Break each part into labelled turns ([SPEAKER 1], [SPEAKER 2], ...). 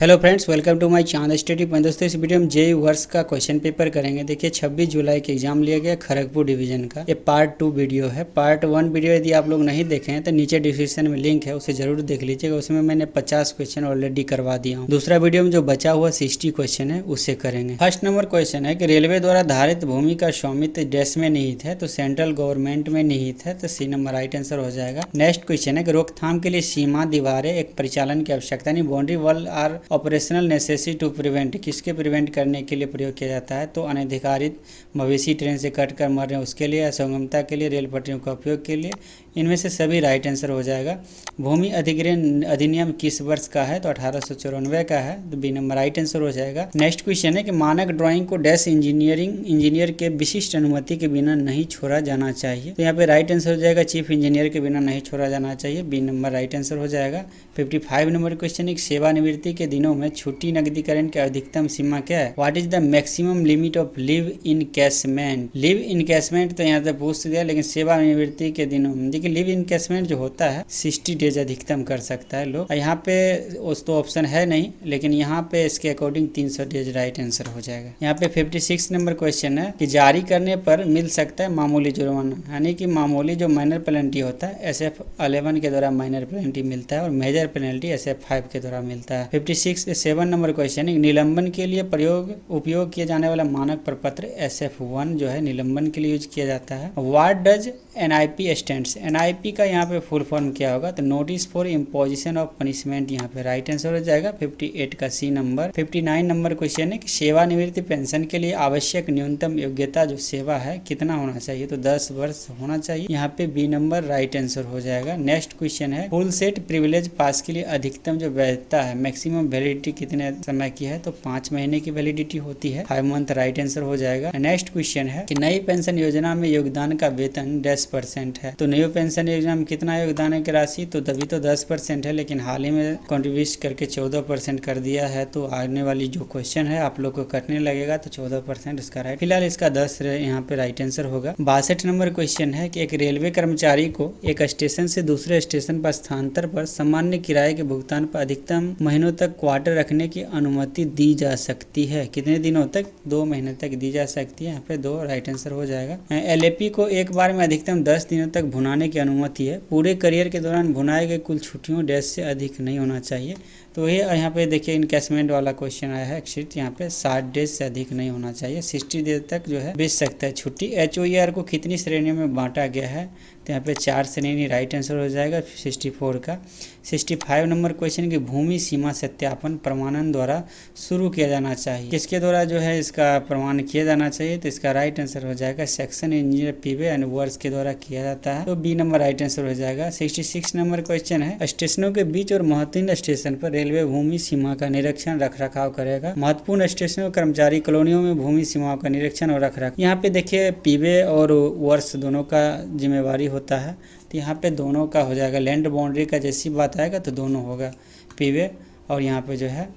[SPEAKER 1] Hello friends, welcome to my channel study point. दोस्तों, इस video में जेईई वर्ष का क्वेश्चन पेपर करेंगे। देखिए 26 जुलाई के एग्जाम लिया गया खड़गपुर डिवीजन का। ये पार्ट 2 वीडियो है। पार्ट 1 वीडियो यदि आप लोग नहीं देखे हैं तो नीचे डिस्क्रिप्शन में लिंक है, उसे जरूर देख लीजिएगा। उसमें मैंने 50 क्वेश्चन ऑलरेडी करवा दिया हूँ। दूसरा वीडियो में जो बचा हुआ 60 क्वेश्चन है उसे करेंगे। फर्स्ट नंबर क्वेश्चन है कि रेलवे द्वारा धारित भूमि का स्वामित्व देश में निहित है तो सेंट्रल गवर्नमेंट में निहित है, तो सी नंबर राइट आंसर हो जाएगा। नेक्स्ट क्वेश्चन है कि रोकथाम के लिए सीमा दीवारें एक परिचालन की आवश्यकता नहीं, boundary wall are operational necessity to prevent, किसके प्रिवेंट करने के लिए प्रयोग किया जाता है? तो अनधिकारित मवेशी ट्रेन से कट कर मर रहे हैं उसके लिए, असंगमता के लिए, रेल पटरियों का उपयोग के लिए। इनमें से सभी राइट आंसर हो जाएगा। भूमि अधिग्रहण अधिनियम किस वर्ष का है? तो 1894 का है, तो बी नंबर राइट आंसर हो जाएगा। नेक्स्ट क्वेश्चन है कि मानक ड्राइंग को डैश इंजीनियर के विशिष्ट अनुमति के बिना नहीं छोड़ा जाना चाहिए। तो यहाँ पे राइट आंसर हो जाएगा चीफ इंजीनियर के बिना नहीं छोड़ा जाना चाहिए, बी नंबर राइट आंसर हो जाएगा। 55 नंबर क्वेश्चन है सेवानिवृत्ति के दिनों में छुट्टी नकदीकरण की अधिकतम सीमा क्या है? What is the maximum limit of leave encashment? Leave encashment तो यहाँ से पूछ दिया, लेकिन सेवानिवृत्ति के दिनों में देखिए लीव इनकैशमेंट जो होता है 60 डेज अधिकतम कर सकता है लोग। यहाँ पे उस तो ऑप्शन है नहीं, लेकिन यहाँ पे इसके अकॉर्डिंग 300 डेज राइट आंसर हो जाएगा। यहाँ पे 56 नंबर क्वेश्चन है कि जारी करने पर मिल सकता है मामूली जुर्माना, यानी कि मामूली जो माइनर पेनल्टी होता है SF11 के द्वारा माइनर पेनल्टी मिलता है और मेजर पेनल्टी SF5 के द्वारा मिलता है। 7 नंबर क्वेश्चन है निलंबन के लिए उपयोग किया जाने वाला मानक प्रपत्र SF1 जो है निलंबन के लिए यूज किया जाता है। What does NIP stands? NIP का यहाँ पे फुल फॉर्म क्या होगा? तो notice for imposition of punishment, यहाँ पे राइट आंसर हो जाएगा 58 का सी नंबर। 59 नंबर क्वेश्चन है कि सेवानिवृत्ति पेंशन के लिए आवश्यक न्यूनतम योग्यता जो सेवा है कितना होना चाहिए? तो 10 वर्ष होना चाहिए, यहाँ पे बी नंबर राइट आंसर हो जाएगा। नेक्स्ट क्वेश्चन है फुल सेट प्रिविलेज पास के लिए अधिकतम जो वैधता है, मैक्सिमम वैलिडिटी कितने समय की है? तो 5 महीने की वैलिडिटी होती है, 5 मंथ राइट आंसर हो जाएगा। नेक्स्ट क्वेश्चन है कि नई पेंशन योजना में योगदान का वेतन 10% है, तो नई पेंशन योजना में कितना योगदान है की राशि? तो तभी तो 10% है, लेकिन हाल ही में कॉन्ट्रीब्यूट करके 14% कर दिया है। तो आने वाली जो क्वेश्चन है आप लोग को कटने लगेगा, तो 14% इसका राइट, फिलहाल इसका 10 यहाँ पे राइट आंसर होगा। 62 नंबर क्वेश्चन है कि एक रेलवे कर्मचारी को एक स्टेशन से दूसरे स्टेशन पर स्थानांतरण पर सामान्य किराए के भुगतान पर अधिकतम महीनों तक क्वार्टर रखने की अनुमति दी जा सकती है। कितने दिनों तक? 2 महीने तक दी जा सकती है, यहाँ पे 2 राइट आंसर हो जाएगा। LAP को एक बार में अधिकतम 10 दिनों तक भुनाने की अनुमति है। पूरे करियर के दौरान भुनाए गए कुल छुट्टियों डैश से अधिक नहीं होना चाहिए। तो ये यहाँ पे देखिए इनकैशमेंट वाला क्वेश्चन आया है एक्सिट, यहाँ पे 60 डेज से अधिक नहीं होना चाहिए, 60 डेज तक जो है बेच सकता है छुट्टी। HOER को कितनी श्रेणियों में बांटा गया है? तो यहाँ पे 4 श्रेणी राइट आंसर हो जाएगा 64 का। 65 नंबर क्वेश्चन की भूमि सीमा सत्यापन प्रमाणन द्वारा शुरू किया जाना चाहिए, किसके द्वारा जो है इसका प्रमाण किया जाना चाहिए? तो इसका राइट आंसर हो जाएगा सेक्शन इंजीनियर PV एंड वर्ष के द्वारा किया जाता है, तो बी नंबर राइट आंसर हो जाएगा। 66 नंबर क्वेश्चन है स्टेशनों के बीच और महत्वपूर्ण स्टेशन पर रेलवे भूमि सीमा का निरीक्षण रख रखाव करेगा। महत्वपूर्ण स्टेशनों कर्मचारी कॉलोनियों में भूमि सीमाओं का निरीक्षण और रख रखाव, यहाँ पे देखिए PV और वर्ष दोनों का जिम्मेवारी होता है, तो यहाँ पे दोनों का हो जाएगा। लैंड बाउंड्री का जैसी बात आएगा तो दोनों होगा, PV और यहाँ पे जो है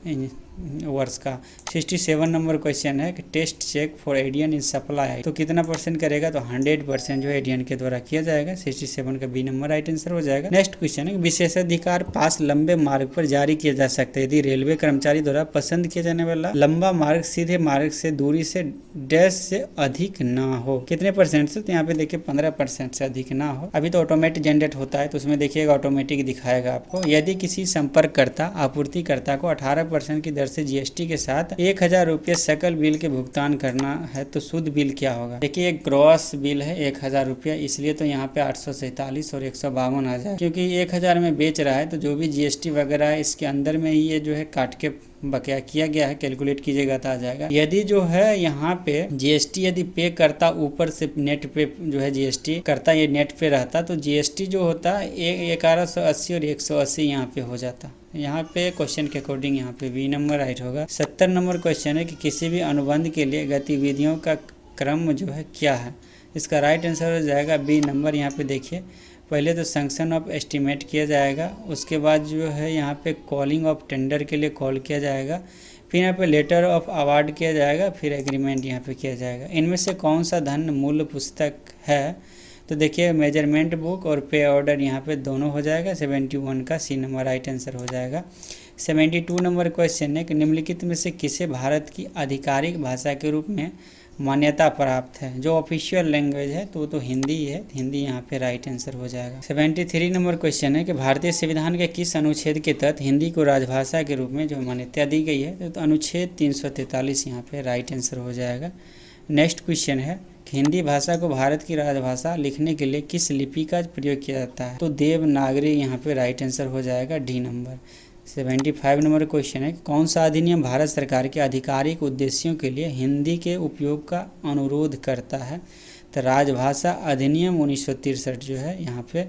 [SPEAKER 1] वर्ष का। 67 नंबर क्वेश्चन है कि टेस्ट चेक फॉर एडियन इन सप्लाई, तो कितना % करेगा? तो 100% जो है एडियन के द्वारा किया जाएगा, 67 का बी नंबर राइट आंसर हो जाएगा। नेक्स्ट क्वेश्चन है विशेषाधिकार पास लंबे मार्ग पर जारी किया जा सकता है यदि रेलवे कर्मचारी द्वारा पसंद किया जाने वाला लंबा मार्ग सीधे मार्ग से दूरी से डैश से अधिक ना हो। कितने % से? तो यहाँ पे देखिए 15% से अधिक ना हो। अभी तो ऑटोमेटिक जनरेट होता है, तो उसमें देखिएगा ऑटोमेटिक दिखाएगा आपको। यदि किसी संपर्ककर्ता आपूर्तिकर्ता को 18% की से GST के साथ 1000 रुपये सकल बिल के भुगतान करना है तो शुद्ध बिल क्या होगा? देखिए ग्रॉस बिल है 1000 रुपया, इसलिए तो यहाँ पे 847 और 152 आ जाए, क्योंकि 1000 में बेच रहा है तो जो भी GST वगैरह है इसके अंदर में ही ये जो है काट के बकाया किया गया है, कैलकुलेट कीजिएगा तो आ जाएगा। यदि जो है यहाँ पे GST यदि पे करता ऊपर से नेट पे जो है GST करता, ये नेट पे रहता तो GST जो होता 1180 और 180 यहाँ पे हो जाता। यहाँ पे क्वेश्चन के अकॉर्डिंग यहाँ पे बी नंबर राइट होगा। 70 नंबर क्वेश्चन है कि किसी भी अनुबंध के लिए गतिविधियों का क्रम जो है क्या है? इसका राइट आंसर हो जाएगा बी नंबर। यहाँ पे देखिए पहले तो सैंक्शन ऑफ एस्टीमेट किया जाएगा, उसके बाद जो है यहाँ पे कॉलिंग ऑफ टेंडर के लिए कॉल किया जाएगा, फिर यहाँ पे लेटर ऑफ अवार्ड किया जाएगा, फिर एग्रीमेंट यहाँ पे किया जाएगा। इनमें से कौन सा धन मूल्य पुस्तक है? तो देखिए मेजरमेंट बुक और पे ऑर्डर यहाँ पे दोनों हो जाएगा। 71 का सी नंबर राइट आंसर हो जाएगा। 72 नंबर क्वेश्चन है कि निम्नलिखित में से किसे भारत की आधिकारिक भाषा के रूप में मान्यता प्राप्त है। जो ऑफिशियल लैंग्वेज है तो वो तो हिंदी ही है, हिंदी यहाँ पे राइट आंसर हो जाएगा। 73 नंबर क्वेश्चन है कि भारतीय संविधान के किस अनुच्छेद के तहत हिंदी को राजभाषा के रूप में जो मान्यता दी गई है, तो अनुच्छेद 343 यहाँ पे राइट आंसर हो जाएगा। नेक्स्ट क्वेश्चन है कि हिंदी भाषा को भारत की राजभाषा लिखने के लिए किस लिपि का प्रयोग किया जाता है, तो देवनागरी यहाँ पे राइट आंसर हो जाएगा, डी नंबर। 75 नंबर क्वेश्चन है कौन सा अधिनियम भारत सरकार के आधिकारिक उद्देश्यों के लिए हिंदी के उपयोग का अनुरोध करता है, तो राजभाषा अधिनियम 1963 जो है यहाँ पे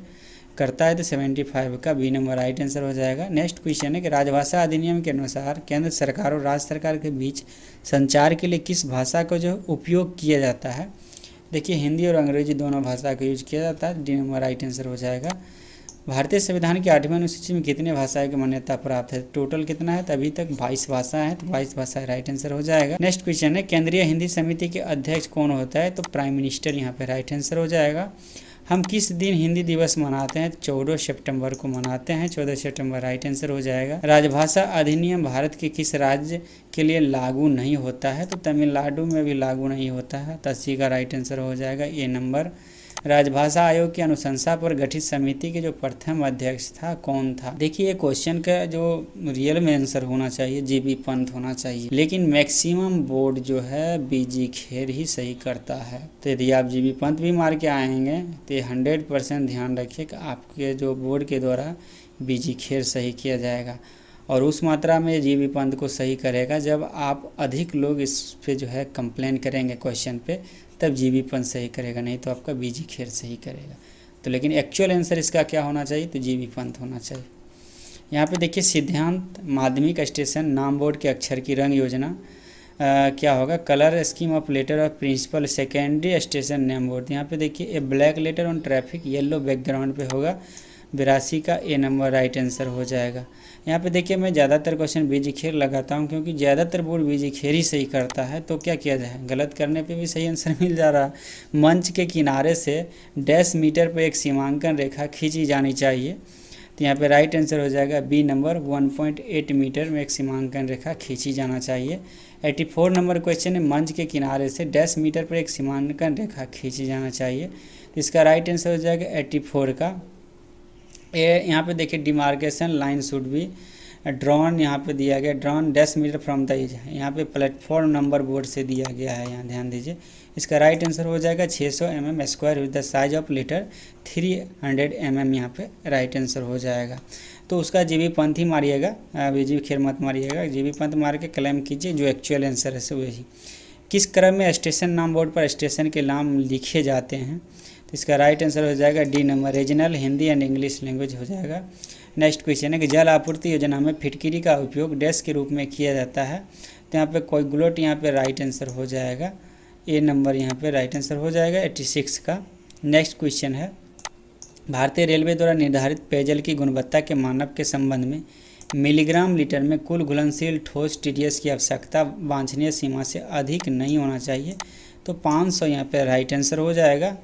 [SPEAKER 1] करता है, तो 75 का बी नंबर राइट आंसर हो जाएगा। नेक्स्ट क्वेश्चन है कि राजभाषा अधिनियम के अनुसार केंद्र सरकार और राज्य सरकार के बीच संचार के लिए किस भाषा का जो उपयोग किया जाता है। देखिए हिंदी और अंग्रेजी दोनों भाषा का यूज किया जाता है, डी नंबर राइट आंसर हो जाएगा। भारतीय संविधान की 8वीं अनुसूची में कितने भाषाएं की मान्यता प्राप्त है, टोटल कितना है, तो अभी तक 22 भाषा है, तो 22 भाषा राइट आंसर हो जाएगा। नेक्स्ट क्वेश्चन है केंद्रीय हिंदी समिति के अध्यक्ष कौन होता है, तो प्राइम मिनिस्टर यहाँ पे राइट आंसर हो जाएगा। हम किस दिन हिंदी दिवस मनाते हैं, 14 सितंबर को मनाते हैं, 14 सितंबर राइट आंसर हो जाएगा। राजभाषा अधिनियम भारत के किस राज्य के लिए लागू नहीं होता है, तो तमिलनाडु में भी लागू नहीं होता है, तो 80 का राइट आंसर हो जाएगा, ए नंबर। राजभाषा आयोग की अनुशंसा पर गठित समिति के जो प्रथम अध्यक्ष था कौन था। देखिए ये क्वेश्चन का जो रियल में आंसर होना चाहिए जीबी पंत होना चाहिए, लेकिन मैक्सिमम बोर्ड जो है बीजी खेर ही सही करता है। तो यदि आप जीबी पंत भी मार के आएंगे तो 100% ध्यान रखिए कि आपके जो बोर्ड के द्वारा बीजी खेर सही किया जाएगा, और उस मात्रा में जीबी पंत को सही करेगा जब आप अधिक लोग इस पे जो है कंप्लेन करेंगे क्वेश्चन पे, तब जीबी पंत सही करेगा, नहीं तो आपका बीजी खेर सही करेगा। तो लेकिन एक्चुअल आंसर इसका क्या होना चाहिए, तो जीबी पंत होना चाहिए। यहाँ पे देखिए सिद्धांत माध्यमिक स्टेशन नाम बोर्ड के अक्षर की रंग योजना क्या होगा, colour scheme of letter of principal secondary station name board. यहाँ पे देखिए a black letter on traffic yellow background पे होगा, 82 का ए नंबर राइट आंसर हो जाएगा। यहाँ पे देखिए मैं ज़्यादातर क्वेश्चन बीजी खेर लगाता हूँ क्योंकि ज़्यादातर बोर्ड बीजी खेर ही सही करता है, तो क्या किया जाए, गलत करने पे भी सही आंसर मिल जा रहा है। मंच के किनारे से डैश मीटर पर एक सीमांकन रेखा खींची जानी चाहिए, तो यहाँ पे राइट आंसर हो जाएगा बी नंबर, 1.8 मीटर में एक सीमांकन रेखा खींची जाना चाहिए। 84 नंबर क्वेश्चन है मंच के किनारे से डैश मीटर पर एक सीमांकन रेखा खींची जाना चाहिए, तो इसका राइट आंसर हो जाएगा 84 का। यहाँ पे देखिए demarcation line should be drawn, यहाँ पे दिया गया drawn dash metre from the edge, यहाँ पे प्लेटफॉर्म नंबर बोर्ड से दिया गया है, यहाँ ध्यान दीजिए। इसका राइट आंसर हो जाएगा 600 mm square with the size of litre 300 mm, यहाँ पे राइट आंसर हो जाएगा। तो उसका जीबी पंत ही मारिएगा, बीजी खेर मत मारिएगा, जीबी पंत मार के क्लेम कीजिए जो एक्चुअल आंसर है से वही। किस क्रम में स्टेशन नाम बोर्ड पर स्टेशन के नाम लिखे जाते हैं, तो इसका राइट आंसर हो जाएगा D number, regional Hindi and English language हो जाएगा। नेक्स्ट क्वेश्चन है कि जल आपूर्ति योजना में फिटकिरी का उपयोग डैश के रूप में किया जाता है, तो यहाँ पे कोएगुलेट यहाँ पे राइट आंसर हो जाएगा, ए नंबर यहाँ पे राइट आंसर हो जाएगा 86 का। नेक्स्ट क्वेश्चन है भारतीय रेलवे द्वारा निर्धारित पेयजल की गुणवत्ता के मानक के संबंध में मिलीग्राम लीटर में कुल घुलनशील ठोस TDS की आवश्यकता वांछनीय सीमा से अधिक नहीं होना चाहिए, तो 500 यहाँ पे राइट आंसर हो जाएगा।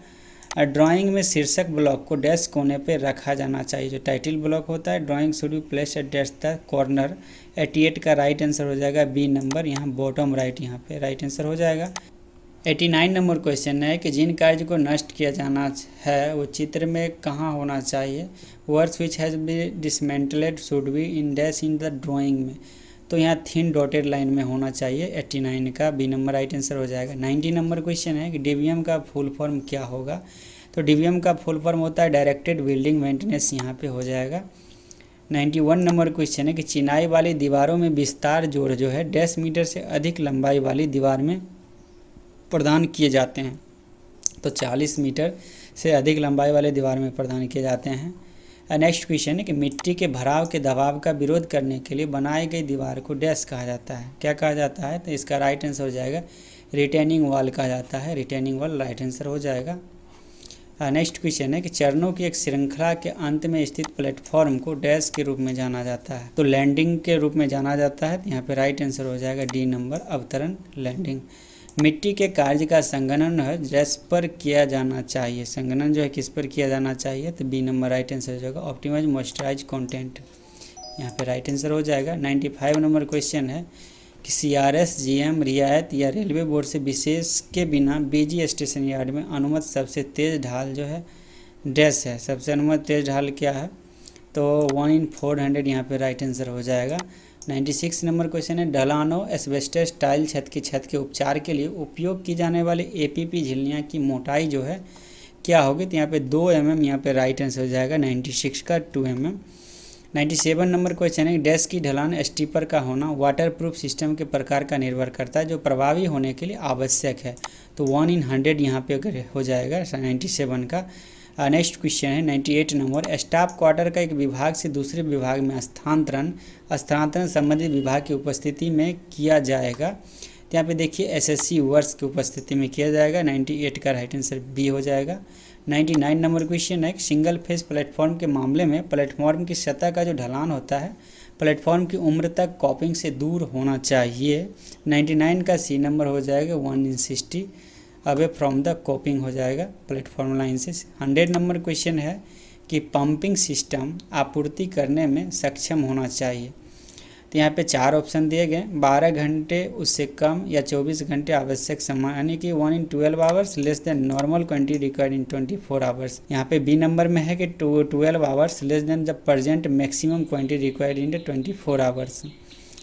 [SPEAKER 1] ड्राइंग में शीर्षक ब्लॉक को डैश कोने पे रखा जाना चाहिए, जो टाइटल ब्लॉक होता है drawing should be placed at dash the corner, 88 का राइट आंसर हो जाएगा बी नंबर, यहाँ बॉटम राइट यहाँ पे राइट आंसर हो जाएगा। 89 नंबर क्वेश्चन है कि जिन कार्य को नष्ट किया जाना है वो चित्र में कहाँ होना चाहिए, words which has be dismantled should be in dash in the drawing में, तो यहाँ थिन डॉटेड लाइन में होना चाहिए, 89 का बी नंबर राइट आंसर हो जाएगा। 90 नंबर क्वेश्चन है कि DVM का फुल फॉर्म क्या होगा, तो DVM का फुल फॉर्म होता है डायरेक्टेड बिल्डिंग मेंटेनेंस, यहाँ पे हो जाएगा। 91 नंबर क्वेश्चन है कि चिनाई वाली दीवारों में विस्तार जोड़ जो है डैश मीटर से अधिक लंबाई वाली दीवार में प्रदान किए जाते हैं, तो 40 मीटर से अधिक लंबाई वाले दीवार में प्रदान किए जाते हैं। नेक्स्ट क्वेश्चन है कि मिट्टी के भराव के दबाव का विरोध करने के लिए बनाई गई दीवार को डैश कहा जाता है, क्या कहा जाता है, तो इसका राइट आंसर हो जाएगा रिटेनिंग वॉल कहा जाता है, रिटेनिंग वॉल राइट आंसर हो जाएगा। नेक्स्ट क्वेश्चन है कि चरणों की एक श्रृंखला के अंत में स्थित प्लेटफॉर्म को डैश के रूप में जाना जाता है, तो लैंडिंग के रूप में जाना जाता है, तो यहाँ पे राइट आंसर हो जाएगा डी नंबर, अवतरण लैंडिंग। मिट्टी के कार्य का संगणन है जिस पर किया जाना चाहिए, संगणन जो है किस पर किया जाना चाहिए, तो बी नंबर राइट आंसर हो जाएगा ऑप्टिमाइज मॉइस्चराइज कंटेंट, यहाँ पे राइट आंसर हो जाएगा। 95 नंबर क्वेश्चन है कि CRS GM रियायत या रेलवे बोर्ड से विशेष के बिना BG स्टेशन यार्ड में अनुमत सबसे तेज़ ढाल जो है डैश है, सबसे अनुमत तेज़ ढाल क्या है, तो 1/400 यहाँ पे राइट आंसर हो जाएगा। 96 नंबर क्वेश्चन है ढलानों एस्बेस्टस टाइल छत के उपचार के लिए उपयोग की जाने वाली APP झिल्लियाँ की मोटाई जो है क्या होगी, तो यहाँ पे 2 mm यहाँ पे राइट आंसर हो जाएगा। 96 का 2 mm। 97 नंबर क्वेश्चन है डैश की ढलान स्टीपर का होना वाटरप्रूफ सिस्टम के प्रकार का निर्भर करता है जो प्रभावी होने के लिए आवश्यक है, तो 1/100 यहाँ पे अगर हो जाएगा 97 का। नेक्स्ट क्वेश्चन है 98 नंबर स्टाफ क्वार्टर का एक विभाग से दूसरे विभाग में स्थानांतरण संबंधित विभाग की उपस्थिति में किया जाएगा, तो यहाँ पे देखिए SSC वर्ष की उपस्थिति में किया जाएगा। 98 का राइट आंसर बी हो जाएगा। 99 नंबर क्वेश्चन है सिंगल फेज प्लेटफॉर्म के मामले में प्लेटफॉर्म की सतह का जो ढलान होता है प्लेटफॉर्म की उम्र तक कॉपिंग से दूर होना चाहिए, 99 का सी नंबर हो जाएगा 1/60 अवे फ्रॉम द कॉपिंग हो जाएगा प्लेटफॉर्म लाइन से। 100 नंबर क्वेश्चन है कि पंपिंग सिस्टम आपूर्ति करने में सक्षम होना चाहिए, तो यहाँ पे 4 ऑप्शन दिए गए 12 घंटे उससे कम या 24 घंटे आवश्यक समय, यानी कि 1 in 12 hours less than normal quantity required in 24 hours. यहाँ पे बी नंबर में है कि 12 hours less than the present maximum quantity required in 24 hours.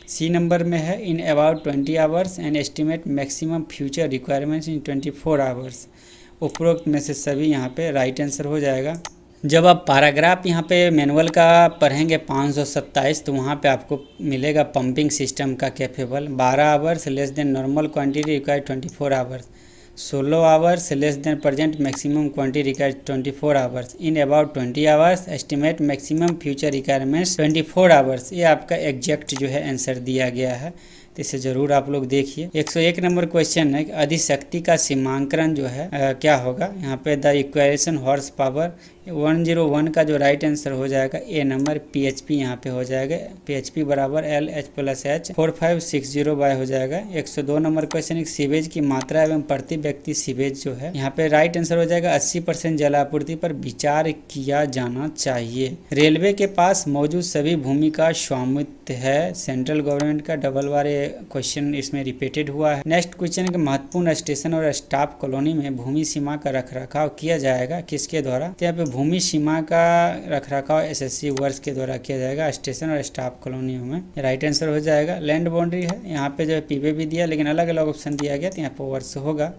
[SPEAKER 1] C number में है in about 20 hours and estimate maximum future requirements in 24 hours. उपरोक्त में से सभी यहाँ पे राइट आंसर हो जाएगा। जब आप पैराग्राफ यहाँ पे मैनुअल का पढ़ेंगे 527, तो वहाँ पे आपको मिलेगा पंपिंग सिस्टम का capable 12 hours less than normal quantity required 24 hours, 16 hours less then present maximum quantity required 24 hours, in about 20 hours estimate maximum future requirements 24 hours. ये आपका एग्जैक्ट जो है आंसर दिया गया है, तो इसे ज़रूर आप लोग देखिए। 101 नंबर क्वेश्चन है अधिशक्ति का सीमांकन जो है क्या होगा, यहाँ पे द इक्वेशन हॉर्स पावर 101 का जो राइट आंसर हो जाएगा ए नंबर PHP यहाँ पे हो जाएगा, PHP बराबर LH+H 4560 हो जाएगा। 102 नंबर क्वेश्चन सीवेज की मात्रा एवं प्रति व्यक्ति सीवेज जो है, यहाँ पे राइट आंसर हो जाएगा 80% जल आपूर्ति पर विचार किया जाना चाहिए। रेलवे के पास मौजूद सभी भूमि का स्वामित्व है सेंट्रल गवर्नमेंट का, डबल बार क्वेश्चन इसमें रिपीटेड हुआ है। नेक्स्ट क्वेश्चन है कि महत्वपूर्ण स्टेशन और स्टाफ कॉलोनी में भूमि सीमा का रखरखाव किया जाएगा किसके द्वारा, तो यहाँ पे भूमि सीमा का रखरखाव SSC वर्ष के द्वारा किया जाएगा स्टेशन और स्टाफ कॉलोनियों में, राइट आंसर हो जाएगा। लैंड बाउंड्री है, यहाँ पे जो है पीवे भी दिया लेकिन अलग अलग ऑप्शन दिया गया, तो यहाँ पर वर्ष होगा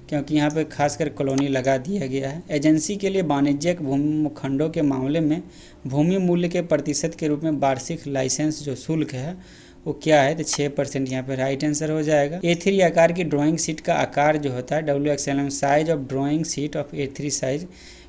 [SPEAKER 1] क्योंकि यहाँ पे खासकर कॉलोनी लगा दिया गया है। एजेंसी के लिए वाणिज्यिक भूमि खंडों के मामले में भूमि मूल्य के प्रतिशत के रूप में वार्षिक लाइसेंस जो शुल्क है वो क्या है, तो 6% यहाँ पे राइट आंसर हो जाएगा। A3 आकार की ड्राइंग शीट का आकार जो होता है WXLM size of drawing sheet of A3 size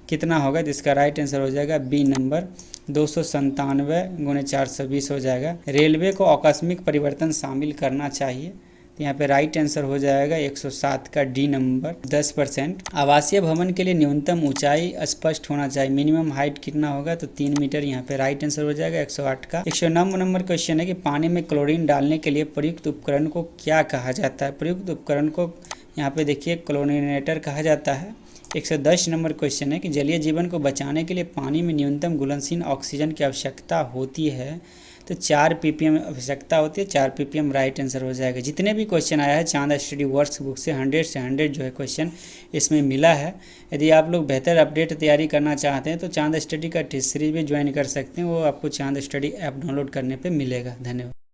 [SPEAKER 1] कितना होगा, तो इसका राइट आंसर हो जाएगा बी नंबर 297 × 420 हो जाएगा। रेलवे को आकस्मिक परिवर्तन शामिल करना चाहिए, तो यहाँ पे राइट आंसर हो जाएगा 107 का डी नंबर 10%। आवासीय भवन के लिए न्यूनतम ऊंचाई स्पष्ट होना चाहिए, मिनिमम हाइट कितना होगा, तो 3 मीटर, यहाँ पे राइट आंसर हो जाएगा 108 का। 109 नंबर क्वेश्चन है कि पानी में क्लोरीन डालने के लिए प्रयुक्त उपकरण को क्या कहा जाता है, प्रयुक्त उपकरण को यहाँ पे देखिए क्लोरीनेटर कहा जाता है। 110 नंबर क्वेश्चन है कि जलीय जीवन को बचाने के लिए पानी में न्यूनतम घुलनशील ऑक्सीजन की आवश्यकता होती है, तो 4 ppm आवश्यकता होती है, 4 ppm राइट आंसर हो जाएगा। जितने भी क्वेश्चन आया है चांद स्टडी वर्क्स बुक से 100 से 100 जो है क्वेश्चन इसमें मिला है। यदि आप लोग बेहतर अपडेट तैयारी करना चाहते हैं तो चांद स्टडी का टेस्ट सीरीज भी ज्वाइन कर सकते हैं, वो आपको चांद स्टडी ऐप डाउनलोड करने पे मिलेगा। धन्यवाद।